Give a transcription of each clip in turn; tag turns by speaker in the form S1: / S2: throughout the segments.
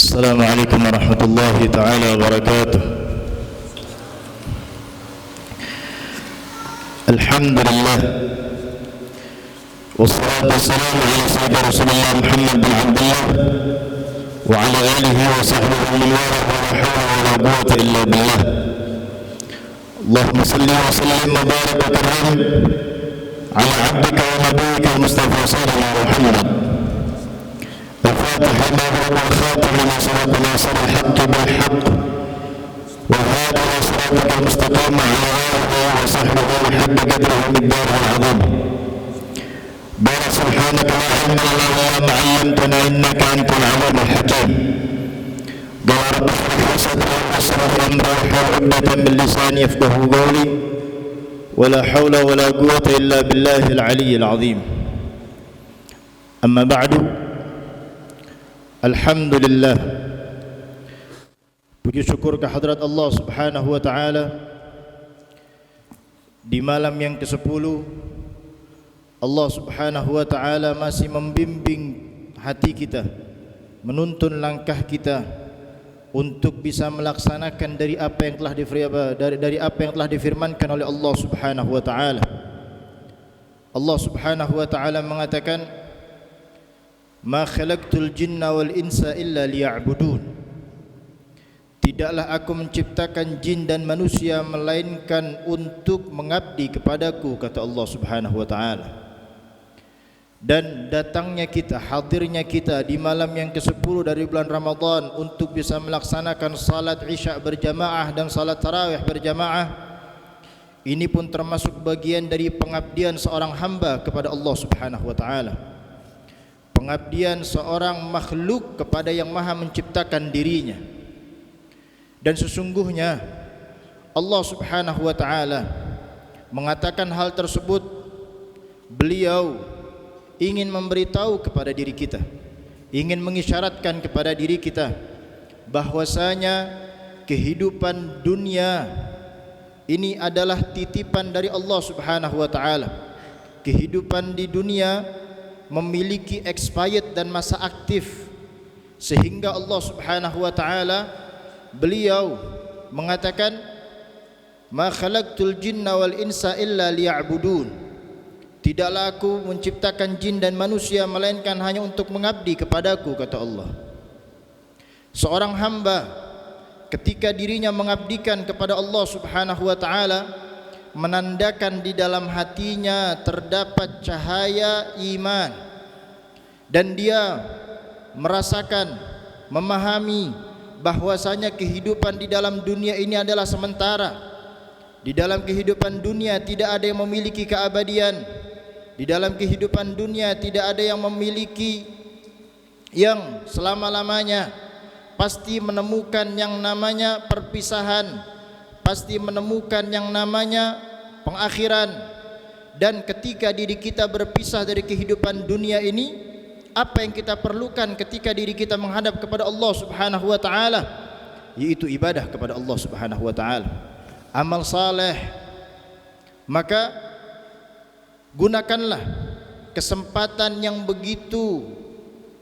S1: السلام عليكم ورحمة الله تعالى وبركاته. الحمد لله والصلاة والسلام على سيدنا رسول الله محمد بن عبد الله وعلى آله وصحبه ومن والاه ولا حول ولا قوة إلا بالله. اللهم صل وسلم وبارك وكرم على عبدك ونبيك المصطفى سيدنا محمد الفاتح لما أغلق والخاتم لما سبق ناصر الحق بالحق والهادي إلى صراطك المستقيم وعلى آله وصحبه حق قدره بالدار العظيم. بارك سبحانك لا علم لنا إلا ما علمتنا إنك أنت العليم الحكيم. قال رب اشرح لي صدري ويسر لي أمري واحلل عقدة من لساني يفقهوا قولي ولا حول ولا قوة إلا بالله العلي العظيم. أما بعد, alhamdulillah, puji syukur kehadrat Allah Subhanahu wa taala. Di malam yang ke-10 Allah Subhanahu wa taala masih membimbing hati kita, menuntun langkah kita untuk bisa melaksanakan dari apa yang telah difirmankan oleh Allah Subhanahu wa taala. Allah Subhanahu wa taala mengatakan, "Ma khalaqtul jinna wal insa illa liya'budun." Tidaklah aku menciptakan jin dan manusia melainkan untuk mengabdi kepadaku, kata Allah Subhanahu wa taala. Dan datangnya kita, hadirnya kita di malam yang ke-10 dari bulan Ramadan untuk bisa melaksanakan salat Isya berjamaah dan salat tarawih berjamaah, ini pun termasuk bagian dari pengabdian seorang hamba kepada Allah Subhanahu wa taala. Pengabdian seorang makhluk kepada yang maha menciptakan dirinya. Dan sesungguhnya Allah Subhanahu wa taala mengatakan hal tersebut, beliau ingin memberitahu kepada diri kita, ingin mengisyaratkan kepada diri kita bahwasanya kehidupan dunia ini adalah titipan dari Allah Subhanahu wa taala. Kehidupan di dunia memiliki expired dan masa aktif, sehingga Allah Subhanahu wa taala beliau mengatakan, "Ma khalaqtul jinna wal insa illa liya'budun." Tidaklah aku menciptakan jin dan manusia melainkan hanya untuk mengabdi kepadaku, kata Allah. Seorang hamba ketika dirinya mengabdikan kepada Allah Subhanahu wa taala, menandakan di dalam hatinya terdapat cahaya iman, dan dia merasakan, memahami bahwasanya kehidupan di dalam dunia ini adalah sementara. Di dalam kehidupan dunia tidak ada yang memiliki keabadian. Di dalam kehidupan dunia tidak ada yang memiliki yang selama-lamanya. Pasti menemukan yang namanya perpisahan, pasti menemukan yang namanya pengakhiran. Dan ketika diri kita berpisah dari kehidupan dunia ini, apa yang kita perlukan ketika diri kita menghadap kepada Allah Subhanahu wa taala? Yaitu ibadah kepada Allah Subhanahu wa taala, amal saleh. Maka gunakanlah kesempatan yang begitu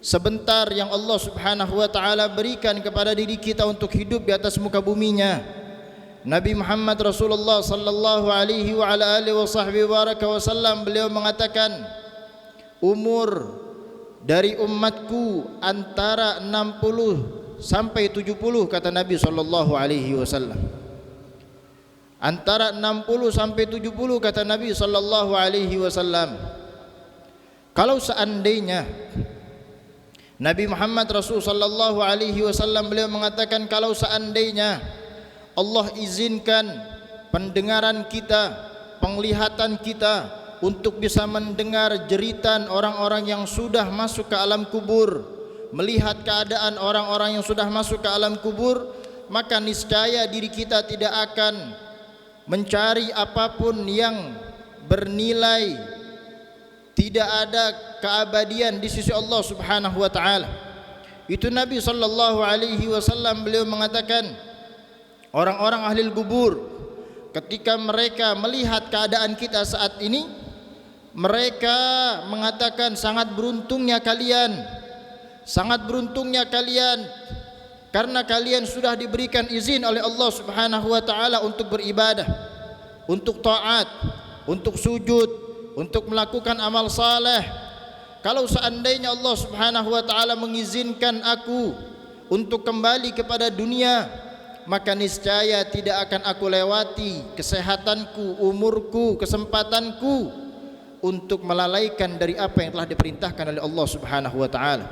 S1: sebentar yang Allah Subhanahu wa taala berikan kepada diri kita untuk hidup di atas muka buminya. Nabi Muhammad Rasulullah sallallahu alaihi wa ala alihi wasallam beliau mengatakan, umur dari umatku antara 60 sampai 70, kata Nabi sallallahu alaihi wasallam. Antara 60 sampai 70, kata Nabi sallallahu alaihi wasallam. Kalau seandainya Nabi Muhammad Rasul sallallahu alaihi wasallam beliau mengatakan, kalau seandainya Allah izinkan pendengaran kita, penglihatan kita untuk bisa mendengar jeritan orang-orang yang sudah masuk ke alam kubur, melihat keadaan orang-orang yang sudah masuk ke alam kubur, maka niscaya diri kita tidak akan mencari apapun yang bernilai, tidak ada keabadian di sisi Allah Subhanahu wa taala. Itu Nabi sallallahu alaihi wasallam beliau mengatakan, orang-orang ahli kubur ketika mereka melihat keadaan kita saat ini, mereka mengatakan, sangat beruntungnya kalian karena kalian sudah diberikan izin oleh Allah Subhanahu wa taala untuk beribadah, untuk taat, untuk sujud, untuk melakukan amal saleh. Kalau seandainya Allah Subhanahu wa taala mengizinkan aku untuk kembali kepada dunia, maka niscaya tidak akan aku lewati kesehatanku, umurku, kesempatanku untuk melalaikan dari apa yang telah diperintahkan oleh Allah Subhanahu wa taala.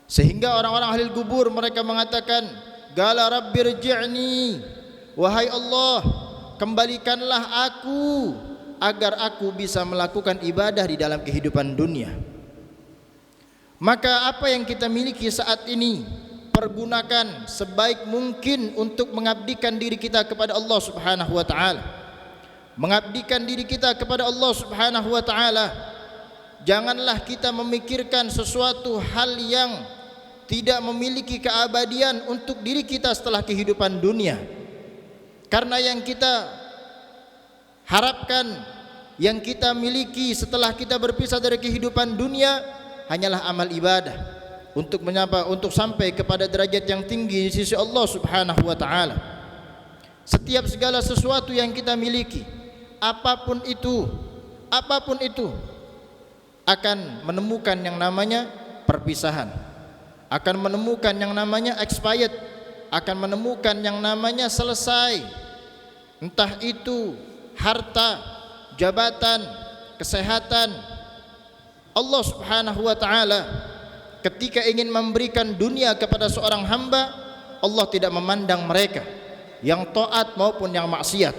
S1: Sehingga orang-orang ahli kubur mereka mengatakan, "Qala rabbirji'ni," wahai Allah, kembalikanlah aku agar aku bisa melakukan ibadah di dalam kehidupan dunia. Maka apa yang kita miliki saat ini pergunakan sebaik mungkin untuk mengabdikan diri kita kepada Allah Subhanahu wa taala. Mengabdikan diri kita kepada Allah Subhanahu wa taala. Janganlah kita memikirkan sesuatu hal yang tidak memiliki keabadian untuk diri kita setelah kehidupan dunia. Karena yang kita harapkan, yang kita miliki setelah kita berpisah dari kehidupan dunia hanyalah amal ibadah untuk sampai kepada derajat yang tinggi di sisi Allah Subhanahu wa taala. Setiap segala sesuatu yang kita miliki, apapun itu akan menemukan yang namanya perpisahan, akan menemukan yang namanya expired, akan menemukan yang namanya selesai. Entah itu harta, jabatan, kesehatan. Allah Subhanahu wa taala ketika ingin memberikan dunia kepada seorang hamba, Allah tidak memandang mereka yang taat maupun yang maksiat,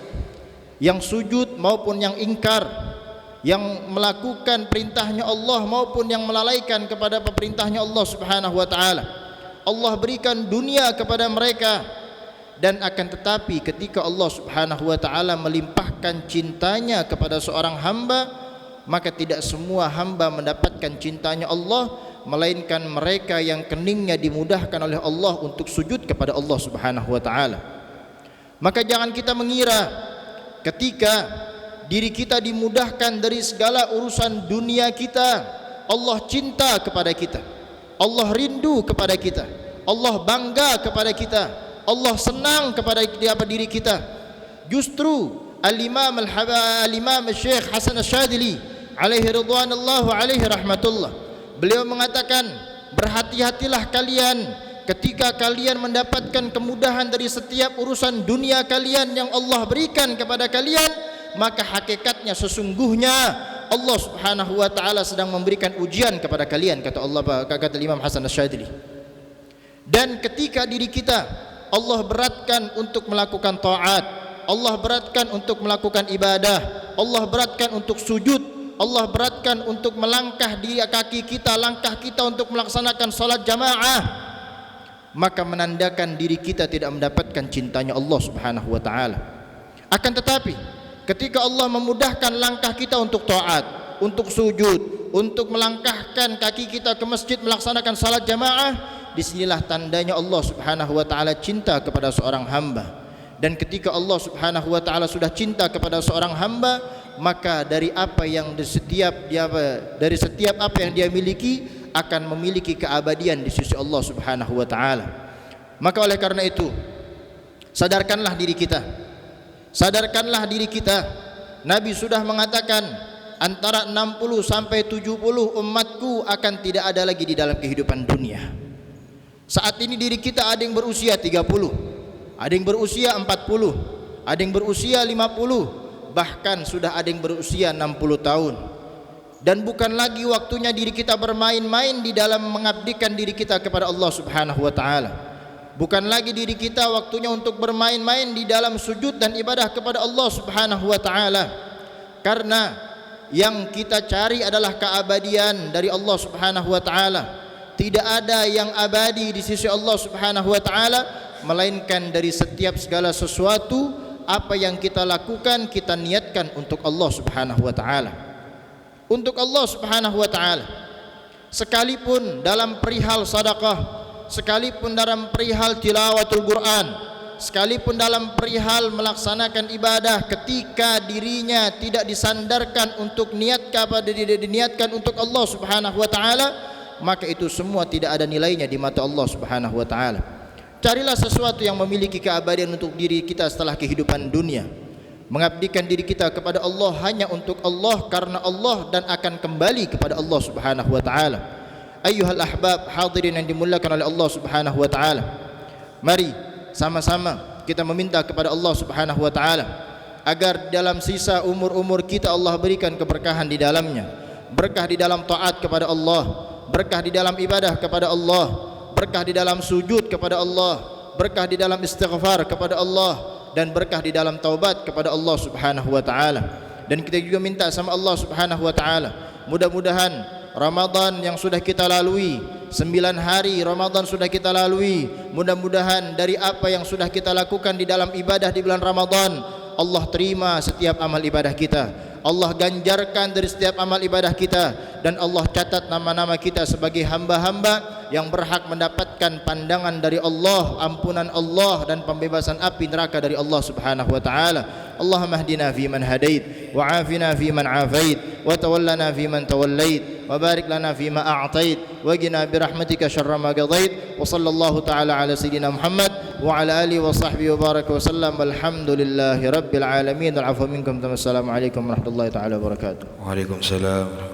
S1: yang sujud maupun yang ingkar, yang melakukan perintahnya Allah maupun yang melalaikan kepada perintahnya Allah Subhanahu wa taala. Allah berikan dunia kepada mereka, dan akan tetapi ketika Allah Subhanahu wa taala melimpahkan cintanya kepada seorang hamba, maka tidak semua hamba mendapatkan cintanya Allah, melainkan mereka yang keningnya dimudahkan oleh Allah untuk sujud kepada Allah Subhanahu wa taala. Maka jangan kita mengira ketika diri kita dimudahkan dari segala urusan dunia kita, Allah cinta kepada kita, Allah rindu kepada kita, Allah bangga kepada kita, Allah senang kepada diri kita. Justru Al-Imam Syekh Hasan Asyadili alaihi ridwanullah alaihi rahmatullah, beliau mengatakan, berhati-hatilah kalian ketika kalian mendapatkan kemudahan dari setiap urusan dunia kalian yang Allah berikan kepada kalian, maka hakikatnya sesungguhnya Allah Subhanahu wa taala sedang memberikan ujian kepada kalian, kata Imam Hasan Asyadili. Dan ketika diri kita Allah beratkan untuk melakukan taat, Allah beratkan untuk melakukan ibadah, Allah beratkan untuk sujud, Allah beratkan untuk melangkah di kaki kita, langkah kita untuk melaksanakan salat jamaah, maka menandakan diri kita tidak mendapatkan cintanya Allah Subhanahu wa taala. Akan tetapi ketika Allah memudahkan langkah kita untuk taat, untuk sujud, untuk melangkahkan kaki kita ke masjid melaksanakan salat jamaah, disinilah tandanya Allah Subhanahu wa taala cinta kepada seorang hamba. Dan ketika Allah Subhanahu wa taala sudah cinta kepada seorang hamba, maka dari setiap apa yang dia miliki akan memiliki keabadian di sisi Allah Subhanahu wa taala. Maka oleh karena itu, sadarkanlah diri kita. Sadarkanlah diri kita. Nabi sudah mengatakan antara 60 sampai 70 umatku akan tidak ada lagi di dalam kehidupan dunia. Saat ini diri kita ada yang berusia 30, ada yang berusia 40, ada yang berusia 50, bahkan sudah ada yang berusia 60 tahun. Dan bukan lagi waktunya diri kita bermain-main di dalam mengabdikan diri kita kepada Allah Subhanahu wa taala. Bukan lagi diri kita waktunya untuk bermain-main di dalam sujud dan ibadah kepada Allah Subhanahu wa taala. Karena yang kita cari adalah keabadian dari Allah Subhanahu wa taala. Tidak ada yang abadi di sisi Allah Subhanahu wa taala melainkan dari setiap segala sesuatu apa yang kita lakukan kita niatkan untuk Allah Subhanahu wa taala. Untuk Allah Subhanahu wa taala. Sekalipun dalam perihal sedekah, sekalipun dalam perihal tilawatul Quran, sekalipun dalam perihal melaksanakan ibadah, ketika dirinya tidak disandarkan untuk diniatkan untuk Allah Subhanahu wa taala, maka itu semua tidak ada nilainya di mata Allah Subhanahu wa taala. Carilah sesuatu yang memiliki keabadian untuk diri kita setelah kehidupan dunia. Mengabdikan diri kita kepada Allah hanya untuk Allah, karena Allah, dan akan kembali kepada Allah Subhanahu wa taala. Ayyuhal ahbab, hadirin yang dimuliakan oleh Allah Subhanahu wa taala, mari sama-sama kita meminta kepada Allah Subhanahu wa taala agar dalam sisa umur-umur kita Allah berikan keberkahan di dalamnya, berkah di dalam taat kepada Allah, berkah di dalam ibadah kepada Allah, berkah di dalam sujud kepada Allah, berkah di dalam istighfar kepada Allah, dan berkah di dalam taubat kepada Allah Subhanahu wa taala. Dan kita juga minta sama Allah Subhanahu wa taala, mudah-mudahan Ramadan yang sudah kita lalui, 9 hari Ramadan sudah kita lalui, mudah-mudahan dari apa yang sudah kita lakukan di dalam ibadah di bulan Ramadan, Allah terima setiap amal ibadah kita, Allah ganjarkan dari setiap amal ibadah kita, dan Allah catat nama-nama kita sebagai hamba-hamba yang berhak mendapatkan pandangan dari Allah, ampunan Allah, dan pembebasan api neraka dari Allah Subhanahu wa taala. Allahumma hdina fi man hadait, wa afina fi man afait, wa tawallana fi man tawallait, wa barik lana fi ma a'tait, wa qina bi rahmatika syarra ma qadait. Wa sallallahu taala ala sayidina Muhammad wa ala alihi wa sahbihi wa baraka wa sallam. Walhamdulillahi rabbil alamin. Wal 'afwa minkum. Assalamu alaikum warahmatullahi taala wabarakatuh.
S2: Waalaikumsalam.